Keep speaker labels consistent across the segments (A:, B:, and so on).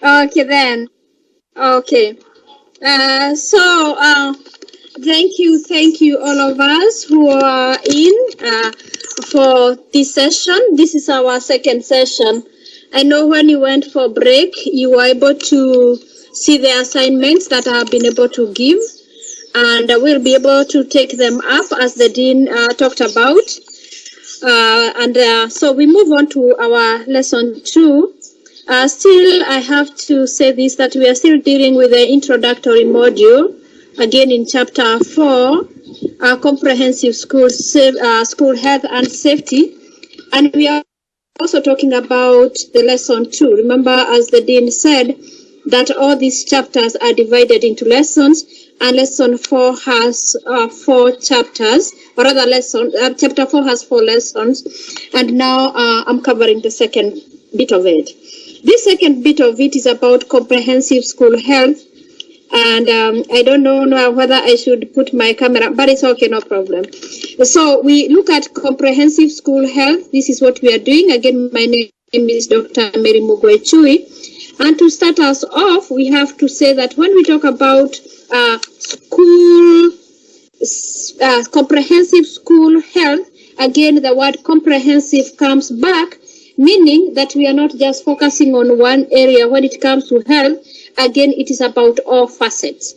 A: Okay then. Okay. Thank you all of us who are in for this session. This is our second session. I know when you went for break, you were able to see the assignments that I have been able to give, and we'll be able to take them up as the Dean talked about. So we move on to our lesson 2. Still, I have to say this, that we are still dealing with the introductory module, again in chapter 4, comprehensive school health and safety. And we are also talking about the lesson 2. Remember, as the Dean said, that all these chapters are divided into lessons, and lesson 4 has 4 chapters, or rather chapter 4 has 4 lessons, and now I'm covering the second bit of it. This second bit of it is about comprehensive school health, and I don't know now whether I should put my camera, but it's okay, no problem. So we look at comprehensive school health. This is what we are doing. Again, my name is Dr. Mary Mugwechui. And to start us off, we have to say that when we talk about comprehensive school health, again, the word comprehensive comes back, meaning that we are not just focusing on one area when it comes to health. Again, it is about all facets.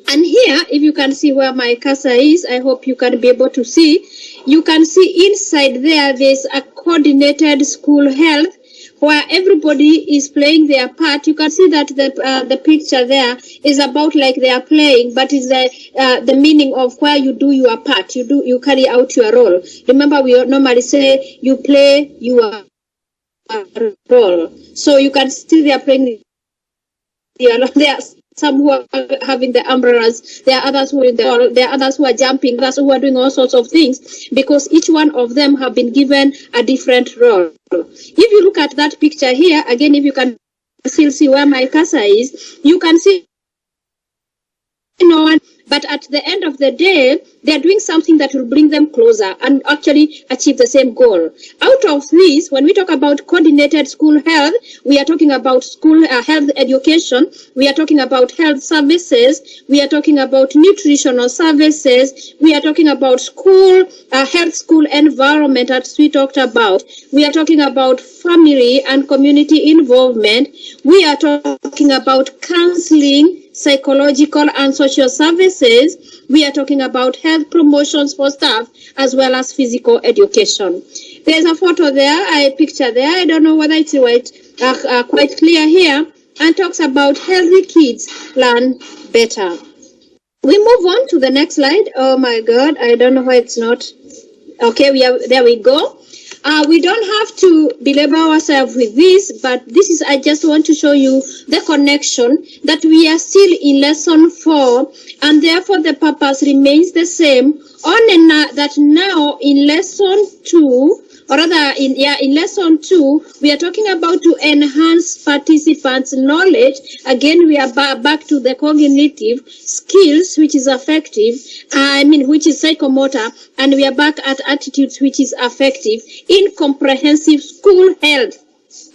A: And here, if you can see where my cursor is, I hope you can be able to see. You can see inside there's a coordinated school health where everybody is playing their part. You can see that the picture there is about like they are playing, but is the meaning of where you do your part. You carry out your role. Remember, we normally say you play your role. So you can see they are playing. There are some who are having the umbrellas, there are others who are there are others who are jumping, others who are doing all sorts of things, because each one of them have been given a different role. If you look at that picture here, again, if you can still see where my cursor is, you can see no one, but at the end of the day, they are doing something that will bring them closer and actually achieve the same goal. Out of this, when we talk about coordinated school health, we are talking about school health education, we are talking about health services, we are talking about nutritional services, we are talking about school health school environment that we talked about, we are talking about family and community involvement, we are talking about counseling, psychological and social services, we are talking about health promotions for staff as well as physical education. There's a photo there, a picture there, I don't know whether it's quite clear here, and talks about healthy kids learn better. We move on to the next slide. Oh my God, I don't know why it's not. Okay, there we go. We don't have to belabor ourselves with this, but this is, I just want to show you the connection that we are still in lesson 4, and therefore the purpose remains the same, that now in lesson 2, or rather in lesson 2, we are talking about to enhance participants' knowledge. Again, we are back to the cognitive skills, which is affective, which is psychomotor, and we are back at attitudes, which is affective, in comprehensive school health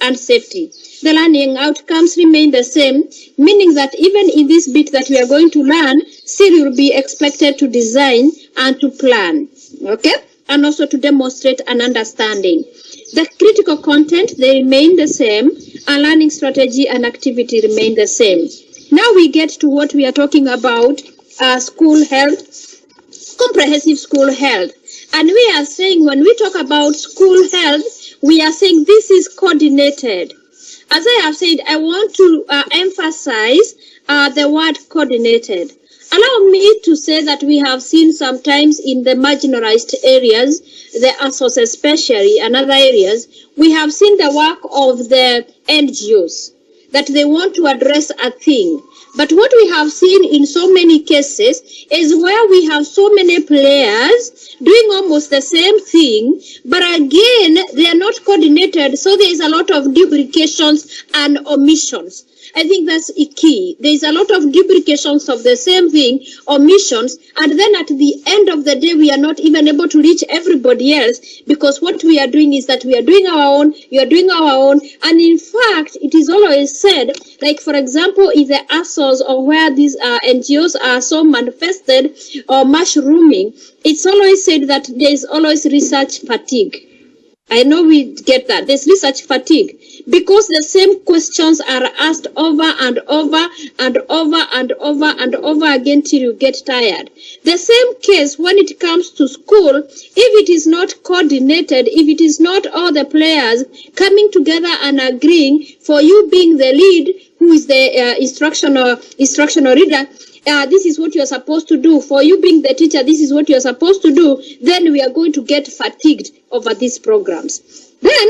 A: and safety. The learning outcomes remain the same, meaning that even in this bit that we are going to learn, still you will be expected to design and to plan, okay? And also to demonstrate an understanding. The critical content, they remain the same, and learning strategy and activity remain the same. Now we get to what we are talking about, school health, comprehensive school health. And we are saying, when we talk about school health, we are saying this is coordinated. As I have said, I want to emphasize the word coordinated. Allow me to say that we have seen sometimes in the marginalized areas, the ASOS especially, and other areas, we have seen the work of the NGOs, that they want to address a thing. But what we have seen in so many cases is where we have so many players doing almost the same thing, but again, they are not coordinated, so there is a lot of duplications and omissions. I think that's a key. There's a lot of duplications of the same thing, omissions, and then at the end of the day, we are not even able to reach everybody else, because what we are doing is that we are doing our own, you are doing our own, and in fact, it is always said, like for example, in the ASOS or where these NGOs are so manifested or mushrooming, it's always said that there is always research fatigue. I know we get that. There's research fatigue because the same questions are asked over and over and over and over and over again till you get tired. The same case when it comes to school, if it is not coordinated, if it is not all the players coming together and agreeing for you being the lead, who is the instructional reader, this is what you're supposed to do. For you being the teacher, this is what you're supposed to do. Then we are going to get fatigued over these programs. Then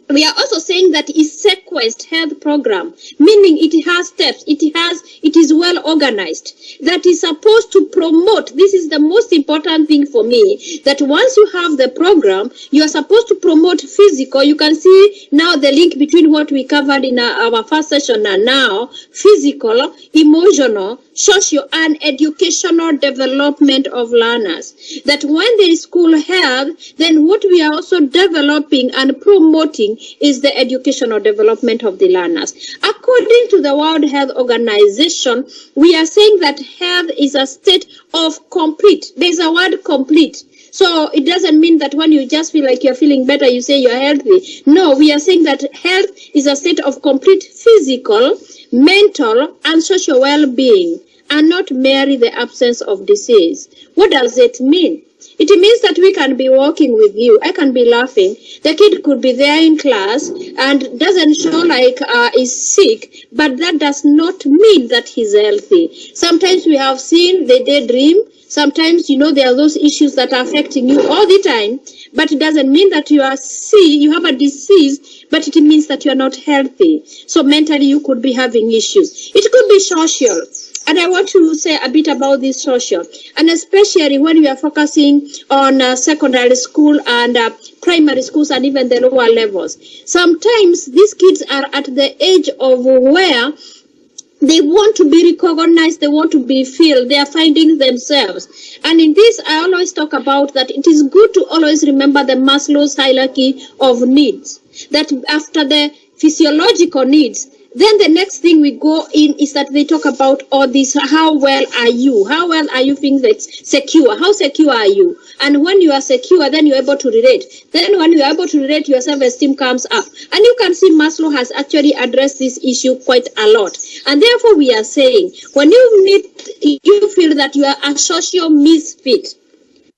A: we are also saying that it's sequenced health program, meaning it has steps, it is well organized, that is supposed to promote. This is the most important thing for me, that once you have the program, you are supposed to promote physical. You can see now the link between what we covered in our first session and now, physical, emotional, social, and educational development of learners. That when there is school health, then what we are also developing and promoting is the educational development of the learners. According to the World Health Organization, we are saying that health is a state of complete. There's a word complete. So it doesn't mean that when you just feel like you're feeling better, you say you're healthy. No, we are saying that health is a state of complete physical, mental, and social well-being, and not merely the absence of disease. What does it mean? It means that we can be walking with you. I can be laughing. The kid could be there in class and doesn't show like is sick, but that does not mean that he's healthy. Sometimes we have seen they daydream. Sometimes, there are those issues that are affecting you all the time, but it doesn't mean that you have a disease, but it means that you are not healthy. So mentally you could be having issues. It could be social. And I want to say a bit about this social, and especially when we are focusing on secondary school and primary schools and even the lower levels. Sometimes these kids are at the age of where they want to be recognized, they want to be filled, they are finding themselves. And in this, I always talk about that it is good to always remember the Maslow's hierarchy of needs, that after the physiological needs, then the next thing we go in is that they talk about all this, how well are you? How well are you feeling that's secure? How secure are you? And when you are secure, then you're able to relate. Then when you're able to relate, your self-esteem comes up. And you can see Maslow has actually addressed this issue quite a lot. And therefore we are saying, when you feel that you are a social misfit,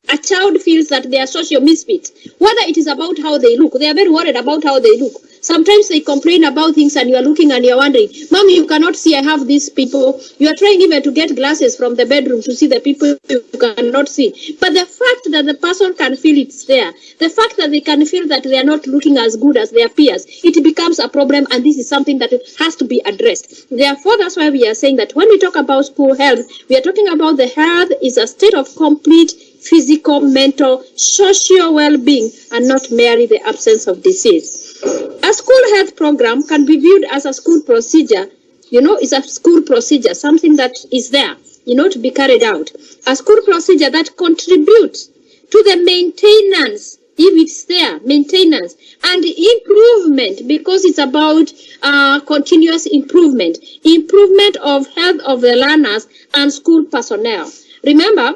A: a child feels that they are social misfits, whether it is about how they look, they are very worried about how they look. Sometimes they complain about things and you are looking and you are wondering, Mommy, you cannot see, I have these people. You are trying even to get glasses from the bedroom to see the people you cannot see. But the fact that the person can feel it's there, the fact that they can feel that they are not looking as good as their peers, it becomes a problem, and this is something that has to be addressed. Therefore, that's why we are saying that when we talk about school health, we are talking about the health is a state of complete physical, mental, social well-being, and not merely the absence of disease. A school health program can be viewed as a school procedure. It's a school procedure, something that is there, to be carried out. A school procedure that contributes to the maintenance, if it's there, maintenance, and improvement, because it's about continuous improvement of health of the learners and school personnel. Remember,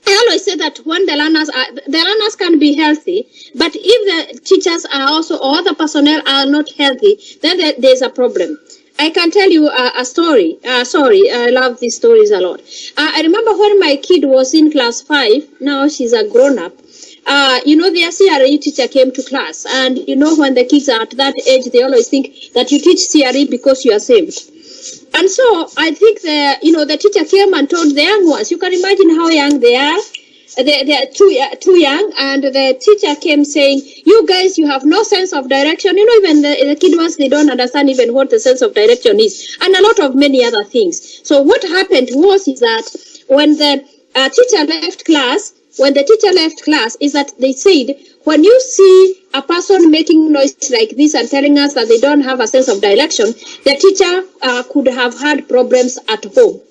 A: I always say that when the learners can be healthy, but if the teachers are also, or the personnel are not healthy, then there's a problem. I can tell you a story. I love these stories a lot. I remember when my kid was in class 5, now she's a grown-up, their CRE teacher came to class, and when the kids are at that age, they always think that you teach CRE because you are saved. And so I think the teacher came and told the young ones, you can imagine how young they are. They are too young, and the teacher came saying, you guys, you have no sense of direction. Even the kid ones, they don't understand even what the sense of direction is, and a lot of many other things. So what happened is that when the teacher left class, when the teacher left class is that they said, when you see a person making noise like this and telling us that they don't have a sense of direction, the teacher could have had problems at home.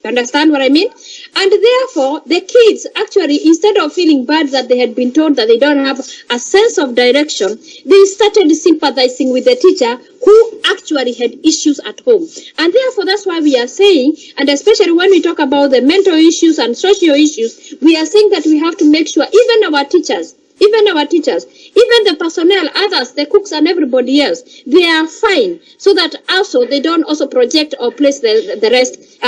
A: You understand what I mean? And therefore, the kids actually, instead of feeling bad that they had been told that they don't have a sense of direction, they started sympathizing with the teacher who actually had issues at home. And therefore, that's why we are saying, and especially when we talk about the mental issues and social issues, we are saying that we have to make sure even our teachers, even the personnel, others, the cooks and everybody else, they are fine, so that also they don't also project or place the rest,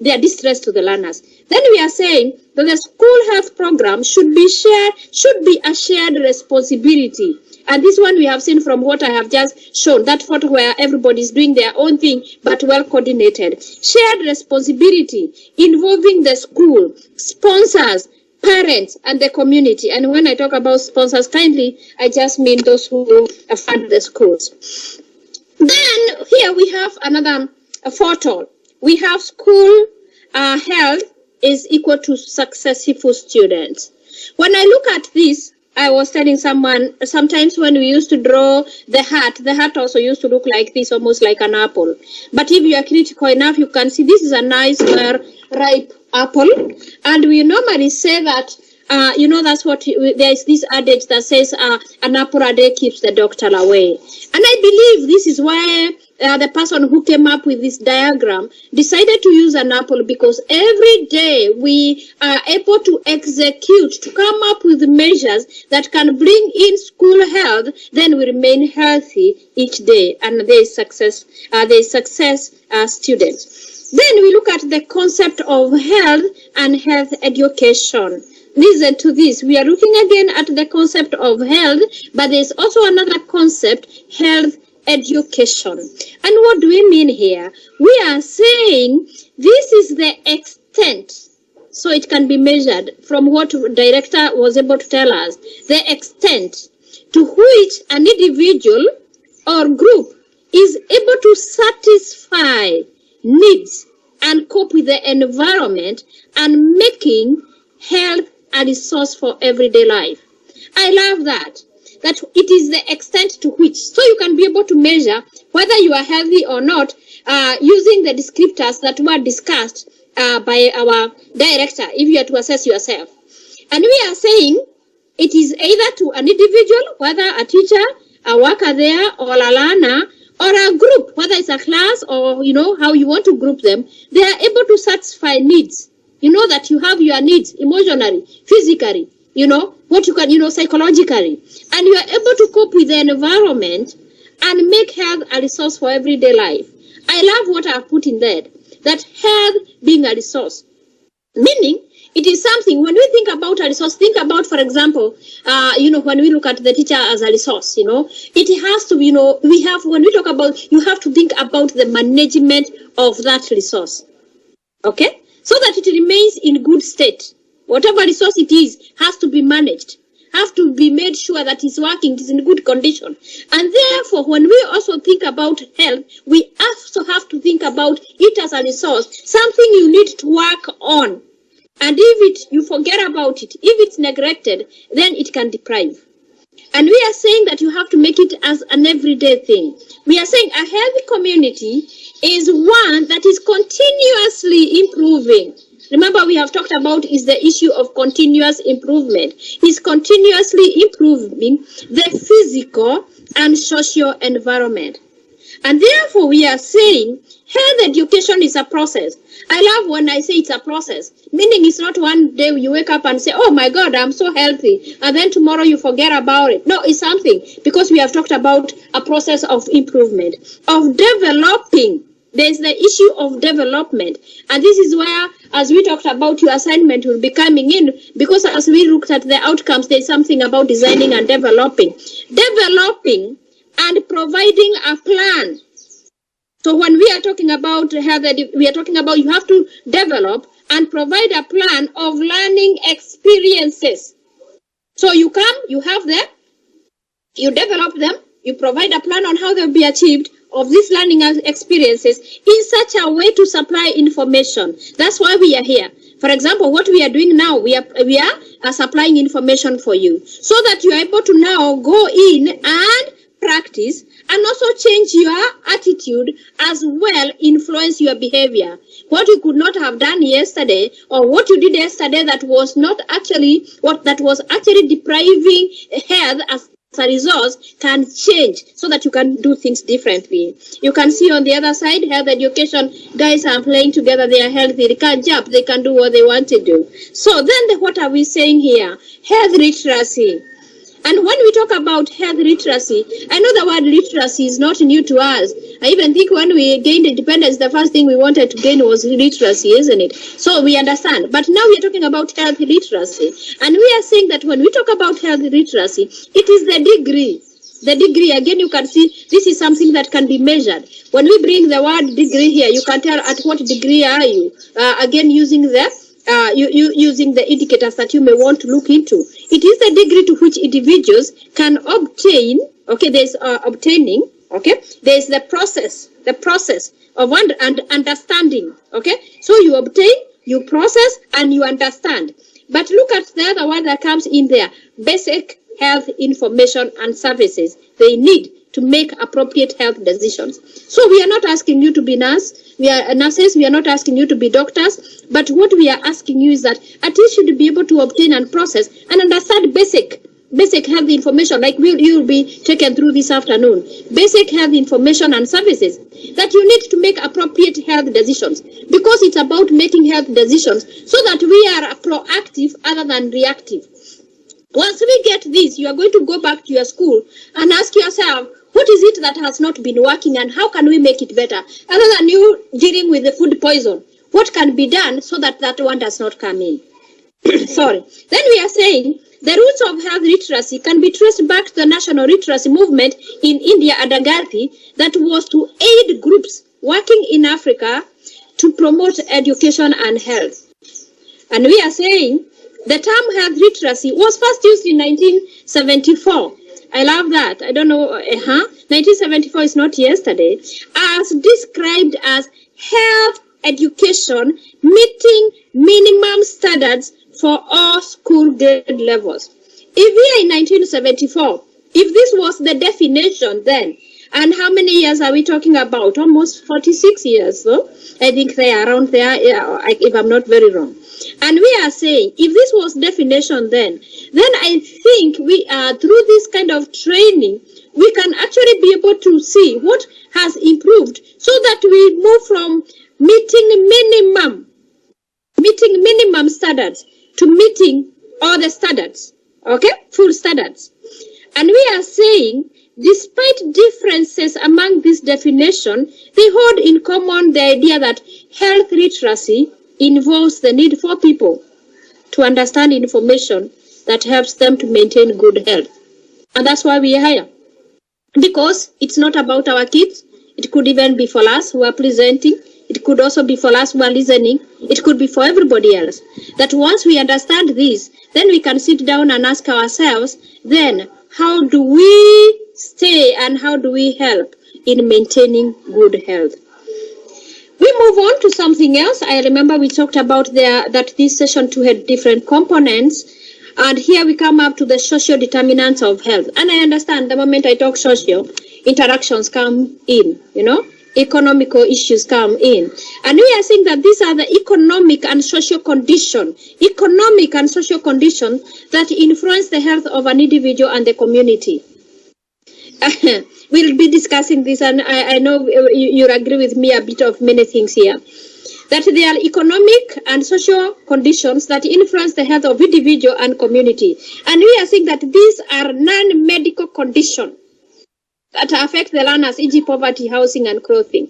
A: their distress to the learners. Then we are saying that the school health program should be a shared responsibility. And this one we have seen from what I have just shown, that photo where everybody is doing their own thing, but well coordinated. Shared responsibility involving the school, sponsors, parents, and the community. And when I talk about sponsors, kindly, I just mean those who fund the schools. Then here we have another photo. We have school health is equal to successful students. When I look at this, I was telling someone, sometimes when we used to draw the heart also used to look like this, almost like an apple. But if you are critical enough, you can see this is a nice, ripe apple. And we normally say that, that's what, there is this adage that says, an apple a day keeps the doctor away. And I believe this is why the person who came up with this diagram decided to use an apple, because every day we are able to execute, to come up with measures that can bring in school health, then we remain healthy each day, and there is success students. Then we look at the concept of health and health education. Listen to this. We are looking again at the concept of health, but there's also another concept, health education. And what do we mean here? We are saying this is the extent, so it can be measured from what director was able to tell us, the extent to which an individual or group is able to satisfy needs and cope with the environment and making health a resource for everyday life. I love that it is the extent to which, so you can be able to measure whether you are healthy or not using the descriptors that were discussed by our director, if you are to assess yourself. And we are saying it is either to an individual, whether a teacher, a worker there, or a learner, or a group, whether it's a class or, how you want to group them, they are able to satisfy needs. You know that you have your needs emotionally, physically, what you can, psychologically. And you are able to cope with the environment and make health a resource for everyday life. I love what I have put in there, that health being a resource. Meaning, it is something, when we think about a resource, think about, for example, when we look at the teacher as a resource, it has to be, when we talk about, you have to think about the management of that resource. Okay? So that it remains in good state. Whatever resource it is has to be managed, have to be made sure that it's working, it's in good condition. And therefore, when we also think about health, we also have to think about it as a resource, something you need to work on. And if you forget about it, if it's neglected, then it can deprive. And we are saying that you have to make it as an everyday thing. We are saying a healthy community is one that is continuously improving. Remember, we have talked about is the issue of continuous improvement. Is continuously improving the physical and social environment. And therefore, we are saying health education is a process. I love when I say it's a process, meaning it's not one day you wake up and say, oh my God, I'm so healthy, and then tomorrow you forget about it. No, it's something, because we have talked about a process of improvement, of developing. There's the issue of development. And this is where, as we talked about, your assignment will be coming in, because as we looked at the outcomes, there's something about designing and developing. Developing and providing a plan. So when we are talking about health, we are talking about you have to develop and provide a plan of learning experiences. So you come, you have them, you develop them, you provide a plan on how they'll be achieved of these learning experiences in such a way to supply information. That's why we are here. For example, what we are doing now, we are supplying information for you so that you are able to now go in and practice and also change your attitude as well, influence your behavior. What you could not have done yesterday, or what you did yesterday that was not actually depriving health as a resource, can change so that you can do things differently. You can see on the other side, health education guys are playing together. They are healthy, they can jump, they can do what they want to do. So then what are we saying here? Health literacy. And when we talk about health literacy, I know the word literacy is not new to us. I even think when we gained independence, the first thing we wanted to gain was literacy, isn't it? So we understand. But now we are talking about health literacy. And we are saying that when we talk about health literacy, it is the degree. The degree, again, you can see this is something that can be measured. When we bring the word degree here, you can tell at what degree are you. Again, using the indicators that you may want to look into. It is the degree to which individuals can obtain, okay, there's obtaining, okay, there's the process of understanding, okay. So you obtain, you process, and you understand. But look at the other one that comes in there, basic health information and services they need to make appropriate health decisions. So we are not asking you to be nurses, we are not asking you to be doctors, but what we are asking you is that at least you should be able to obtain and process and understand basic health information, like you'll be taken through this afternoon. Basic health information and services that you need to make appropriate health decisions, because it's about making health decisions so that we are proactive other than reactive. Once we get this, you are going to go back to your school and ask yourself, what is it that has not been working and how can we make it better? Other than you dealing with the food poison, what can be done so that that one does not come in? Sorry. Then we are saying the roots of health literacy can be traced back to the national literacy movement in India under Gandhi that was to aid groups working in Africa to promote education and health. And we are saying the term health literacy was first used in 1974. I love that. I don't know, 1974 is not yesterday. As described as health education meeting minimum standards for all school grade levels. If we are in 1974, if this was the definition then, and how many years are we talking about? Almost 46 years, so I think they are around there, if I'm not very wrong. And we are saying, if this was definition then I think we are through this kind of training, we can actually be able to see what has improved so that we move from meeting minimum standards to meeting all the standards, okay, full standards. And we are saying, despite differences among this definition, they hold in common the idea that health literacy involves the need for people to understand information that helps them to maintain good health. And that's why we are here. Because it's not about our kids. It could even be for us who are presenting. It could also be for us who are listening. It could be for everybody else. That once we understand this, then we can sit down and ask ourselves, then how do we stay and how do we help in maintaining good health? We move on to something else. I remember we talked about that this session 2 had different components. And here we come up to the social determinants of health. And I understand the moment I talk social, interactions come in, economical issues come in. And we are saying that these are the economic and social conditions that influence the health of an individual and the community. We'll be discussing this, and I know you'll agree with me a bit of many things here. That there are economic and social conditions that influence the health of individual and community. And we are saying that these are non-medical conditions that affect the learners, e.g. poverty, housing, and clothing.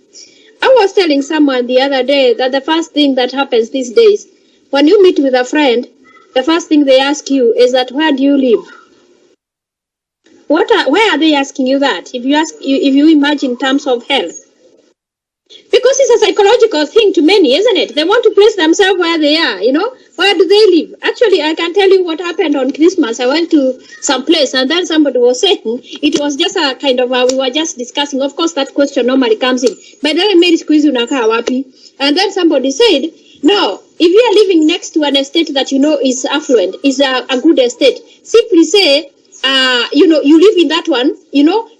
A: I was telling someone the other day that the first thing that happens these days, when you meet with a friend, the first thing they ask you is that, where do you live? Why are they asking you that? If you imagine in terms of health. Because it's a psychological thing to many, isn't it? They want to place themselves where they are, Where do they live? Actually, I can tell you what happened on Christmas. I went to some place and then somebody was saying, it was just a kind of, we were just discussing. Of course, that question normally comes in. But then I made squeeze unakaa wapi. And then somebody said, no, If you are living next to an estate that you know is affluent, is a good estate, simply say, you live in that one,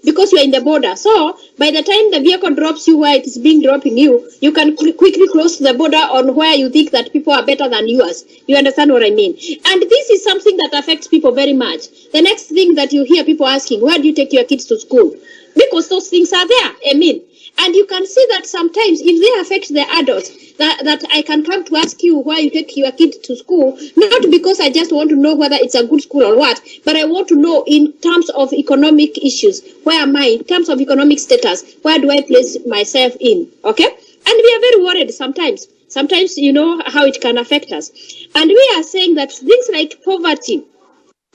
A: because you are in the border. So by the time the vehicle drops you where it is being dropping you, you can quickly close the border on where you think that people are better than yours. You understand what I mean? And this is something that affects people very much. The next thing that you hear people asking, where do you take your kids to school? Because those things are there. I mean, and you can see that sometimes if they affect the adults, that I can come to ask you why you take your kid to school, not because I just want to know whether it's a good school or what, but I want to know in terms of economic issues, where am I, in terms of economic status, where do I place myself in, okay? And we are very worried sometimes. Sometimes you know how it can affect us. And we are saying that things like poverty,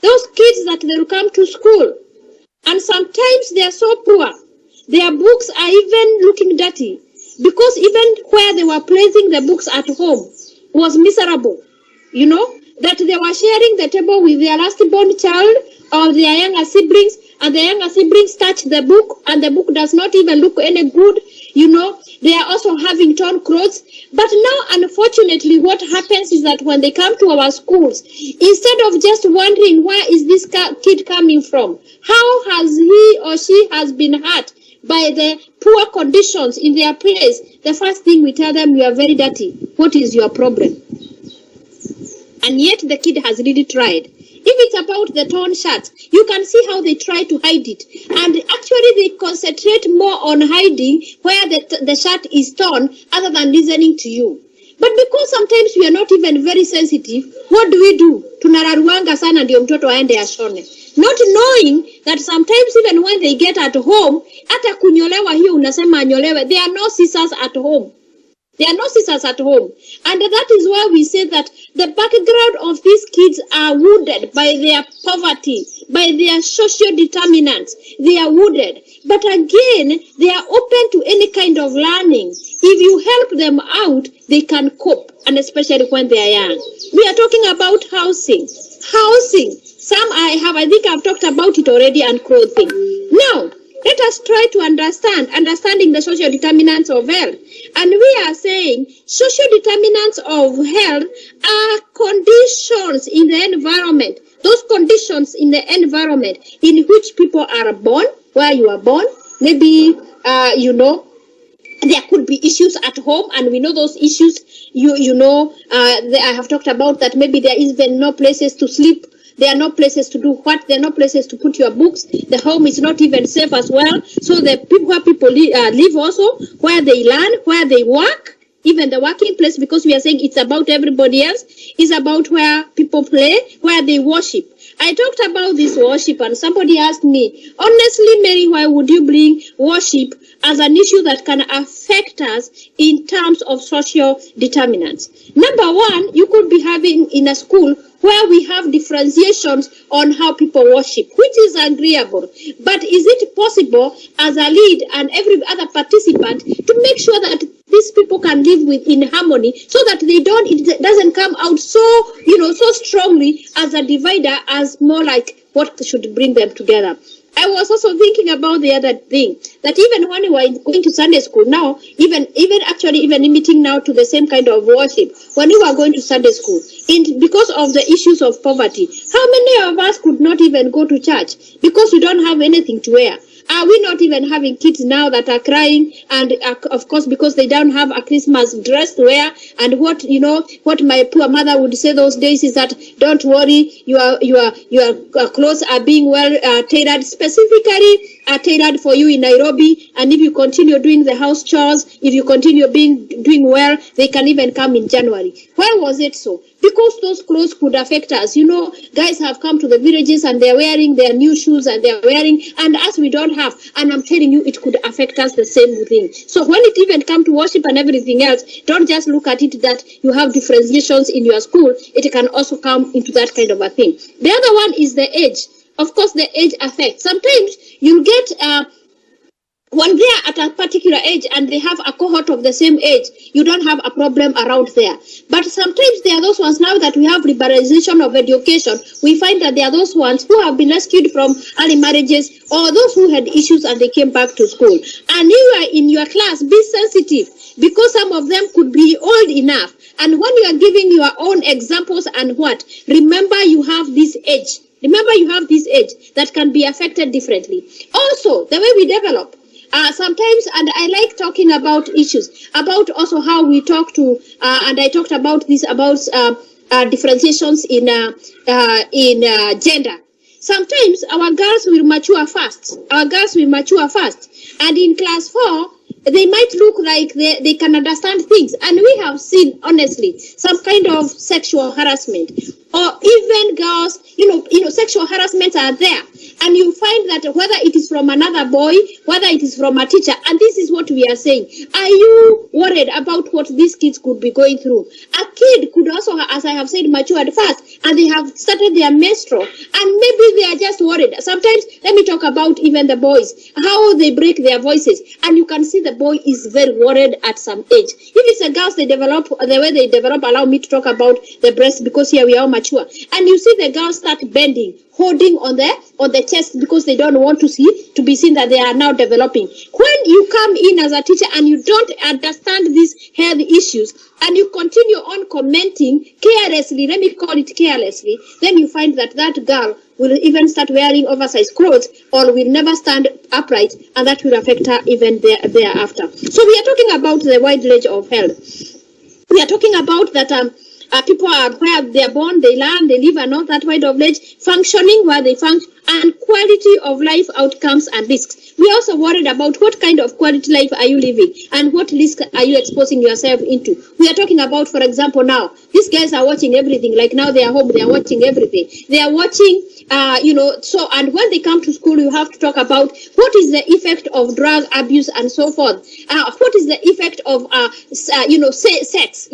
A: those kids that they will come to school, and sometimes they are so poor, their books are even looking dirty, because even where they were placing the books at home was miserable, that they were sharing the table with their last born child or their younger siblings, and the younger siblings touch the book and the book does not even look any good, they are also having torn clothes. But now, unfortunately, what happens is that when they come to our schools, instead of just wondering where is this kid coming from, how has he or she has been hurt by the poor conditions in their place, the first thing we tell them, you are very dirty. What is your problem? And yet the kid has really tried. If it's about the torn shirts, you can see how they try to hide it. And actually they concentrate more on hiding where the shirt is torn other than listening to you. But because sometimes we are not even very sensitive, what do? Tunararuanga sana ndio mtoto aende ashone. Not knowing that sometimes even when they get at home, hata kunyolewa hiyo unasema anyolewe, there are no scissors at home. There are no scissors at home. And that is why we say that the background of these kids are wounded by their poverty, by their social determinants. They are wounded. But again, they are open to any kind of learning. If you help them out, they can cope, and especially when they are young. We are talking about housing. Housing. I think I've talked about it already, and clothing. Now, let us try to understanding the social determinants of health. And we are saying social determinants of health are conditions in the environment. Those conditions in the environment in which people are born, where you are born. Maybe, there could be issues at home, and we know those issues. I have talked about that. Maybe there is even no places to sleep. There are no places to do what? There are no places to put your books. The home is not even safe as well. So the people where people live also, where they learn, where they work, even the working place, because we are saying it's about everybody else, is about where people play, where they worship. I talked about this worship, and somebody asked me, honestly, Mary, why would you bring worship as an issue that can affect us in terms of social determinants? Number one, you could be having in a school where we have differentiations on how people worship, which is agreeable. But is it possible as a lead and every other participant to make sure that these people can live in harmony, so that it doesn't come out so strongly as a divider, as more like what should bring them together? I was also thinking about the other thing, that even when we were going to Sunday school now, even limiting now to the same kind of worship, when we were going to Sunday school, because of the issues of poverty, how many of us could not even go to church because we don't have anything to wear? Are we not even having kids now that are crying, and of course because they don't have a Christmas dress to wear? And what my poor mother would say those days is that, don't worry, your clothes are being well tailored, specifically tailored for you in Nairobi, and if you continue doing the house chores, if you continue doing well, they can even come in January. Why was it so? Because those clothes could affect us. Guys have come to the villages and they're wearing their new shoes, and and us we don't have. And I'm telling you, it could affect us the same thing. So when it even comes to worship and everything else, don't just look at it that you have differentiations in your school. It can also come into that kind of a thing. The other one is the age. Of course, the age affects. Sometimes you get when they are at a particular age and they have a cohort of the same age, you don't have a problem around there. But sometimes there are those ones, now that we have liberalization of education, we find that there are those ones who have been rescued from early marriages, or those who had issues and they came back to school. And you are in your class, be sensitive, because some of them could be old enough. And when you are giving your own examples and what, remember you have this age. Remember you have this age that can be affected differently. Also, the way we develop. Sometimes, and I like talking about issues, about also how we talk to, and I talked about this, about differentiations in gender. Sometimes our girls will mature fast. And in class 4, they might look like they can understand things. And we have seen, honestly, some kind of sexual harassment. Or even girls, sexual harassment are there. And you find that whether it is from another boy, whether it is from a teacher, and this is what we are saying. Are you worried about what these kids could be going through? A kid could also, as I have said, matured fast, and they have started their menstrual, and maybe they are just worried. Sometimes, let me talk about even the boys, how they break their voices, and you can see the boy is very worried at some age. If it's a girls, they develop, the way they develop, allow me to talk about the breast, because here we are mature. And you see the girls start bending, holding on the chest, because they don't want to be seen that they are now developing. When you come in as a teacher and you don't understand these health issues, and you continue on commenting carelessly, let me call it carelessly, then you find that that girl will even start wearing oversized clothes, or will never stand upright, and that will affect her even thereafter. So we are talking about the wide range of health. We are talking about that people are where they are born, they learn, they live, and all that wide of range, functioning where they function, and quality of life outcomes and risks. We are also worried about what kind of quality life are you living, and what risk are you exposing yourself into. We are talking about, for example, now, these guys are watching everything. Like now they are home, they are watching everything. They are watching, so, and when they come to school, you have to talk about what is the effect of drug abuse and so forth. What is the effect of, sex,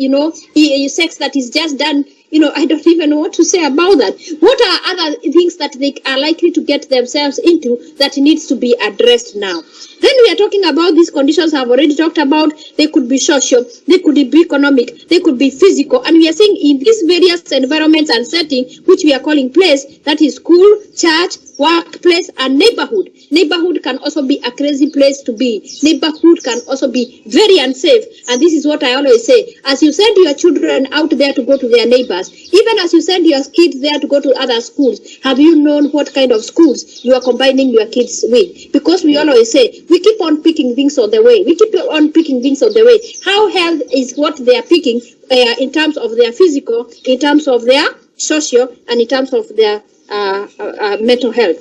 A: sex that is just done. I don't even know what to say about that. What are other things that they are likely to get themselves into that needs to be addressed now? Then we are talking about these conditions I've already talked about. They could be social, they could be economic, they could be physical. And we are saying in these various environments and settings, which we are calling place, that is school, church, workplace, and neighborhood. Neighborhood can also be a crazy place to be. Neighborhood can also be very unsafe. And this is what I always say. As you send your children out there to go to their neighbors, even as you send your kids there to go to other schools, have you known what kind of schools you are combining your kids with? Because we always say, we keep on picking things on the way. We keep on picking things on the way. How health is what they are picking in terms of their physical, in terms of their social, and in terms of their mental health.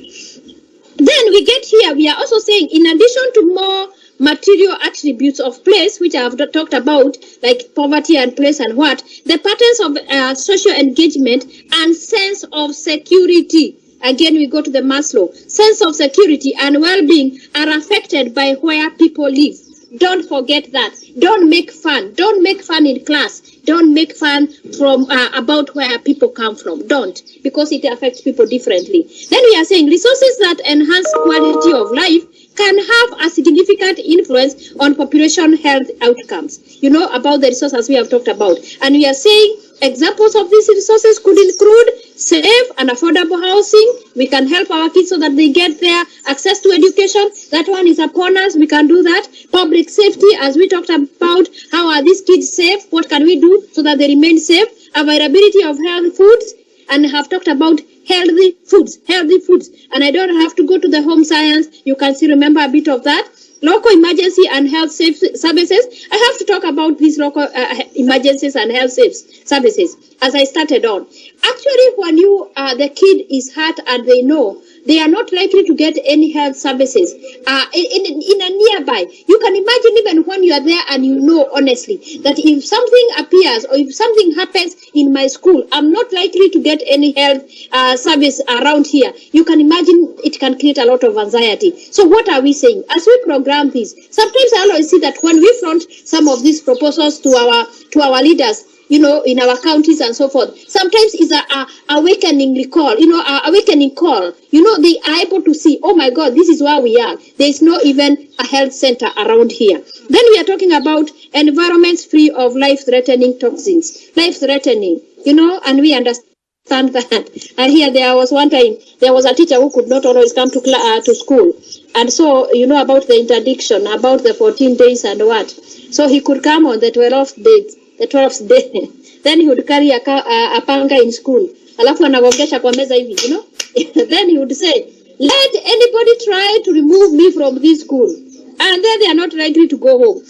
A: Then we get here, we are also saying, in addition to more material attributes of place, which I have talked about, like poverty and place and what, the patterns of social engagement and sense of security. Again, we go to the Maslow. Sense of security and well-being are affected by where people live. Don't forget that. Don't make fun. Don't make fun in class. Don't make fun from about where people come from. Don't, because it affects people differently. Then we are saying resources that enhance quality of life can have a significant influence on population health outcomes. About the resources we have talked about. And we are saying examples of these resources could include safe and affordable housing. We can help our kids so that they get their access to education. That one is upon us. We can do that. Public safety, as we talked about, how are these kids safe? What can we do so that they remain safe? Availability of healthy foods, and have talked about healthy foods. And I don't have to go to the home science. You can still remember a bit of that. Local emergency and health safe services. I have to talk about these local emergencies and health safe services as I started on. Actually, when the kid is hurt and they know, they are not likely to get any health services in a nearby. You can imagine even when you are there and you know honestly that if something appears or if something happens in my school, I'm not likely to get any health service around here. You can imagine it can create a lot of anxiety. So what are we saying? As we program this, sometimes I always see that when we front some of these proposals to our leaders, in our counties and so forth. Sometimes it's a awakening call, awakening call. They are able to see, oh my God, this is where we are. There is no even a health center around here. Then we are talking about environments free of life-threatening toxins. Life-threatening, and we understand that. And here there was one time, there was a teacher who could not always come to school. And so, about the interdiction, about the 14 days and what. So he could come on the 12th day. Then he would carry a panga in school. Alafu anagongesha kwa meza hivi, Then he would say, let anybody try to remove me from this school. And then they are not likely to go home.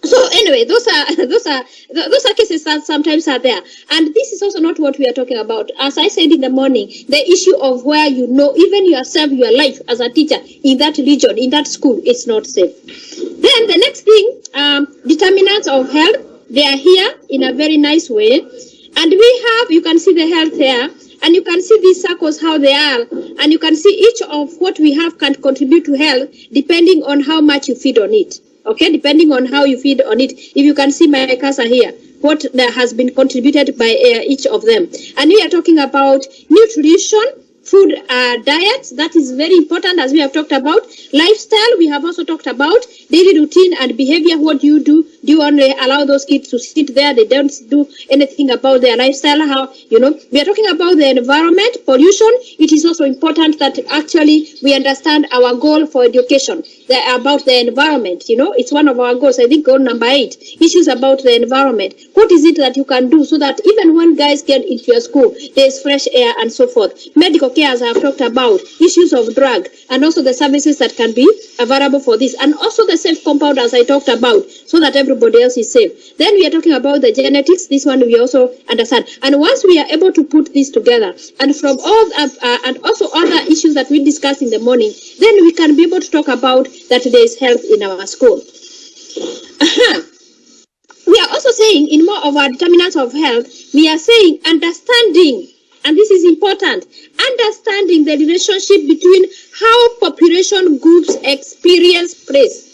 A: So anyway, those are cases that sometimes are there. And this is also not what we are talking about. As I said in the morning, the issue of where even yourself, your life as a teacher in that region, in that school, it's not safe. Then the next thing, determinants of health, they are here in a very nice way. And you can see the health here. And you can see these circles, how they are. And you can see each of what we have can contribute to health depending on how much you feed on it. Okay, depending on how you feed on it. If you can see my cursor here, what that has been contributed by each of them. And we are talking about nutrition, food diets, that is very important, as we have talked about. Lifestyle, we have also talked about. Daily routine and behavior, what do you do? Do you only allow those kids to sit there? They don't do anything about their lifestyle. How, we are talking about the environment, pollution. It is also important that actually we understand our goal for education about the environment. It's one of our goals. I think goal number 8, issues about the environment. What is it that you can do so that even when guys get into your school, there's fresh air and so forth. Medical care, as I have talked about, issues of drug, and also the services that can be available for this, and also the safe compound, as I talked about, so that everybody else is safe. Then we are talking about the genetics. This one we also understand. And once we are able to put this together, and from all and also other issues that we discussed in the morning, then we can be able to talk about that there is health in our school. We are also saying in more of our determinants of health, we are saying understanding, and this is important, understanding the relationship between how population groups experience place.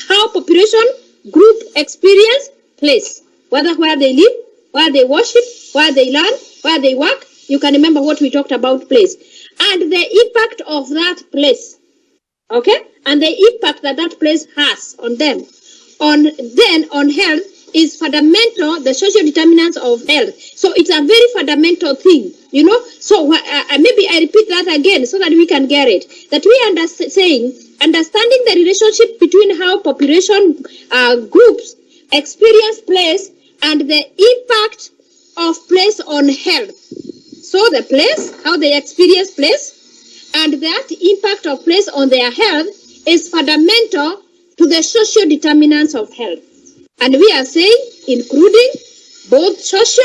A: How population group experience place, whether where they live, where they worship, where they learn, where they work. You can remember what we talked about place. And the impact of that place. Okay? And the impact that that place has on them. On health is fundamental, the social determinants of health. So it's a very fundamental thing, So maybe I repeat that again so that we can get it. That we saying understanding the relationship between how population groups experience place and the impact of place on health. So the place, how they experience place, and that impact of place on their health is fundamental to the social determinants of health. And we are saying including both social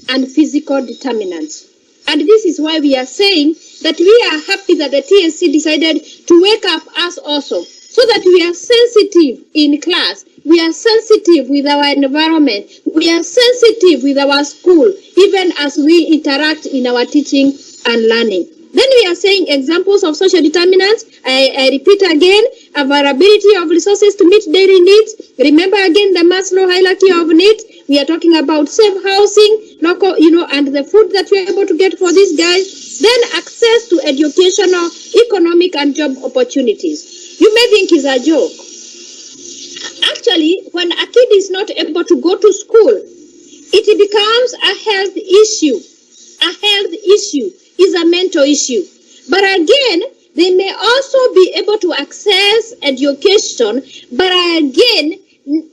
A: and physical determinants. And this is why we are saying that we are happy that the TSC decided to wake up us also, so that we are sensitive in class, we are sensitive with our environment, we are sensitive with our school, even as we interact in our teaching and learning. Then we are saying examples of social determinants. I repeat again, availability of resources to meet daily needs. Remember again the Maslow hierarchy of needs. We are talking about safe housing, local, and the food that we are able to get for these guys. Then access to educational, economic, and job opportunities. You may think it's a joke. Actually, when a kid is not able to go to school, it becomes a health issue. A health issue is a mental issue. But again, they may also be able to access education, but again,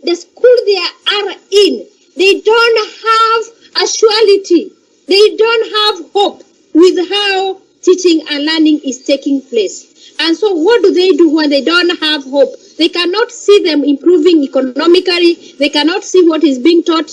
A: the school they are in, they don't have a surety. They don't have hope with how teaching and learning is taking place. And so what do they do when they don't have hope? They cannot see them improving economically. They cannot see what is being taught,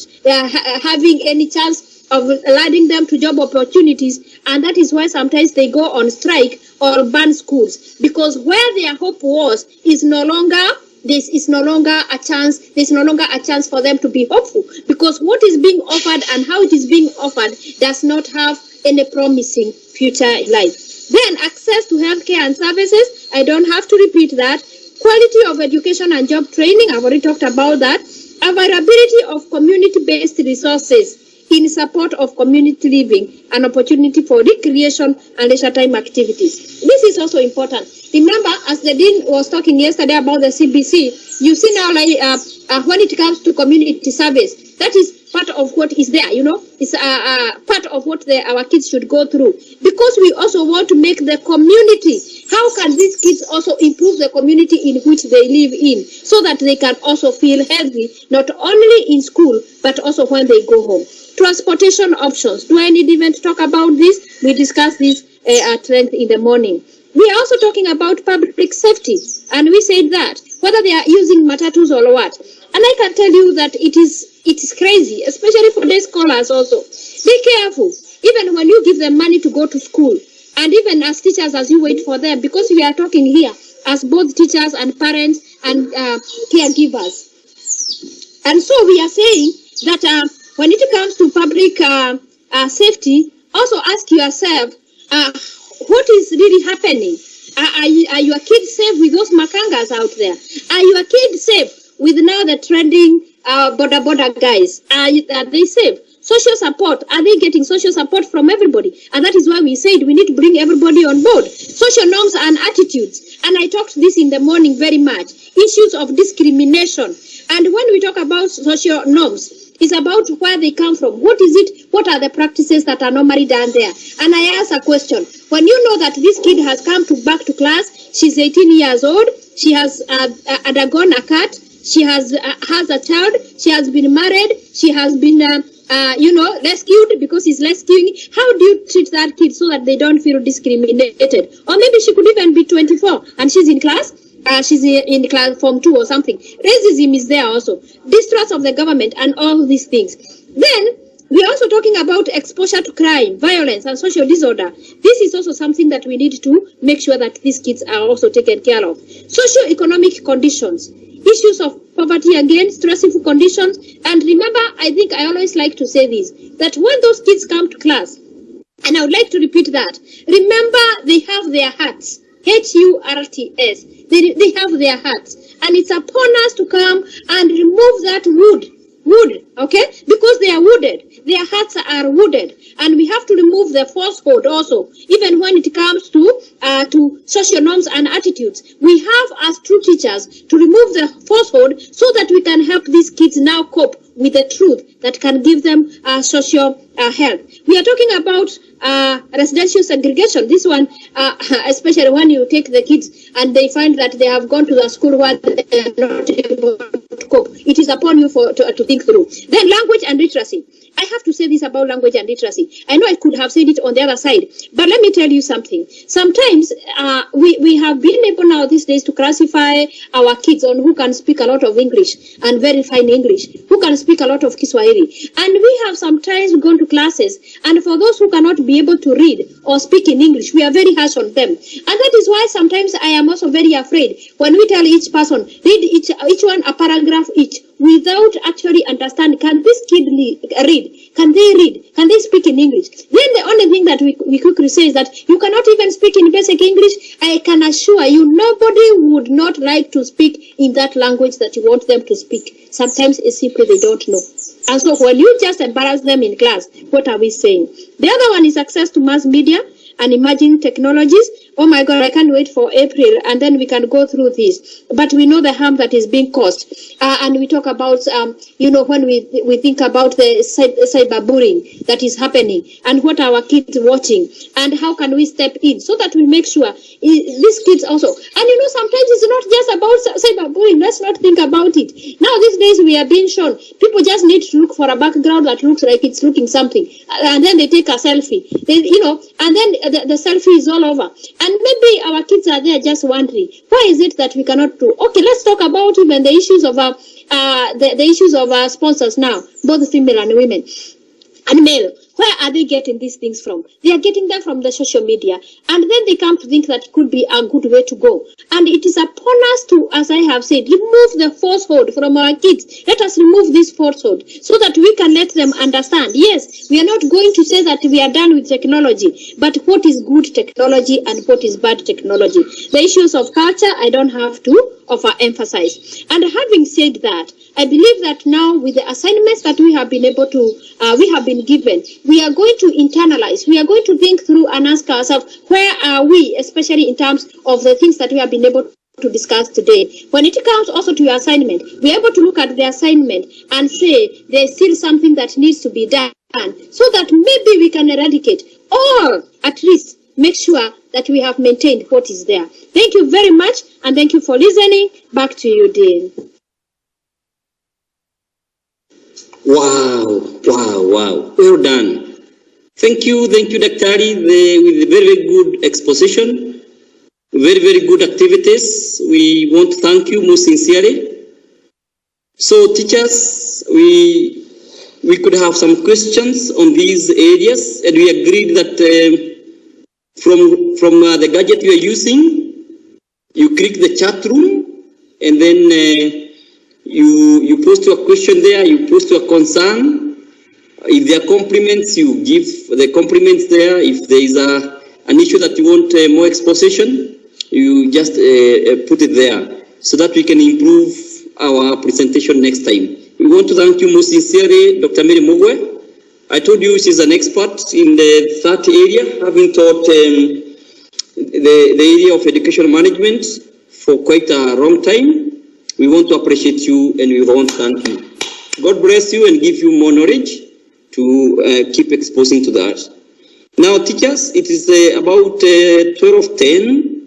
A: having any chance of leading them to job opportunities. And that is why sometimes they go on strike or ban schools. Because where their hope was is no longer, this is no longer a chance, there's no longer a chance for them to be hopeful. Because what is being offered and how it is being offered does not have any promising future in life. Then access to healthcare and services, I don't have to repeat that. Quality of education and job training, I've already talked about that. Availability of community-based resources in support of community living and opportunity for recreation and leisure time activities. This is also important. Remember, as the Dean was talking yesterday about the CBC, you see now like when it comes to community service, that is part of what is there, it's part of what our kids should go through. Because we also want to make the community, how can these kids also improve the community in which they live in, so that they can also feel healthy, not only in school, but also when they go home. Transportation options. Do I need even to talk about this? We discussed this at length in the morning. We are also talking about public safety, and we said that whether they are using matatus or what. And I can tell you that it is crazy, especially for day scholars also. Be careful, even when you give them money to go to school, and even as teachers as you wait for them, because we are talking here as both teachers and parents and caregivers. And so we are saying that when it comes to public safety, also ask yourself, what is really happening? Are your kids safe with those makangas out there? Are your kids safe with now the trending border guys? Are they safe? Social support, are they getting social support from everybody? And that is why we said we need to bring everybody on board. Social norms and attitudes. And I talked this in the morning very much. Issues of discrimination. And when we talk about social norms, it's about where they come from. What is it? What are the practices that are normally done there? And I ask a question. When you know that this kid has come back to class, she's 18 years old, she has undergone a cut, she has a child, she has been married, she has been, rescued because he's rescuing. How do you treat that kid so that they don't feel discriminated? Or maybe she could even be 24 and she's in class. She's in class form 2 or something. Racism is there also. Distrust of the government and all these things. Then we are also talking about exposure to crime, violence, and social disorder. This is also something that we need to make sure that these kids are also taken care of. Socio-economic conditions, issues of poverty again, stressful conditions. And remember, I think I always like to say this, that when those kids come to class, and I would like to repeat that, remember they have their hearts. H-U-R-T-S. They have their hearts. And it's upon us to come and remove that wood, okay? Because they are wooded. Their hearts are wooded. And we have to remove the falsehood also, even when it comes to social norms and attitudes. We have, as true teachers, to remove the falsehood so that we can help these kids now cope with the truth that can give them social health. We are talking about residential segregation. This one, especially when you take the kids and they find that they have gone to the school where they are not able to cope. It is upon you to think through. Then language and literacy. I have to say this about language and literacy. I know I could have said it on the other side, but let me tell you something. Sometimes we have been able now these days to classify our kids on who can speak a lot of English and very fine English, who can speak a lot of Kiswahili. And we have sometimes gone to classes, and for those who cannot be able to read or speak in English, we are very harsh on them. And that is why sometimes I am also very afraid when we tell each person, read each one a paragraph each, without actually understanding, can this kid read? Can they read? Can they speak in English? Then the only thing that we quickly say is that you cannot even speak in basic English. I can assure you, nobody would not like to speak in that language that you want them to speak. Sometimes it's simply they don't know. And so when you just embarrass them in class, what are we saying? The other one is access to mass media and emerging technologies. Oh my God, I can't wait for April, and then we can go through this. But we know the harm that is being caused. And we talk about, when we think about the cyberbullying that is happening, and what our kids are watching, and how can we step in so that we make sure these kids also. And sometimes it's not just about cyberbullying. Let's not think about it. Now, these days we are being shown, people just need to look for a background that looks like it's looking something. And then they take a selfie. And then the selfie is all over. And maybe our kids are there just wondering, why is it that we cannot do? Okay, let's talk about even the issues of the issues of our sponsors now, both female and women and male. Where are they getting these things from? They are getting them from the social media. And then they come to think that it could be a good way to go. And it is upon us to, as I have said, remove the falsehood from our kids. Let us remove this falsehood so that we can let them understand. Yes, we are not going to say that we are done with technology, but what is good technology and what is bad technology? The issues of culture, I don't have to overemphasize. And having said that, I believe that now with the assignments that we have been able to, we have been given, we are going to internalize, we are going to think through and ask ourselves, where are we, especially in terms of the things that we have been able to discuss today. When it comes also to your assignment, we are able to look at the assignment and say there's still something that needs to be done so that maybe we can eradicate or at least make sure that we have maintained what is there. Thank you very much, and thank you for listening. Back to you, Dean.
B: Wow. Well done. Thank you, Daktari, with a very good exposition, very good activities. We want to thank you most sincerely. So, teachers, we could have some questions on these areas, and we agreed that from the gadget you are using, you click the chat room, and then you post your question there, you post your concern. If there are compliments, you give the compliments there. If there is an issue that you want more exposition, you just put it there so that we can improve our presentation next time. We want to thank you most sincerely, Dr. Mary Mugwe. I told you she's an expert in the third area, having taught the area of education management for quite a long time. We want to appreciate you, and we want to thank you. God bless you and give you more knowledge to keep exposing to that. Now, teachers, it is about 12:10.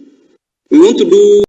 B: We want to do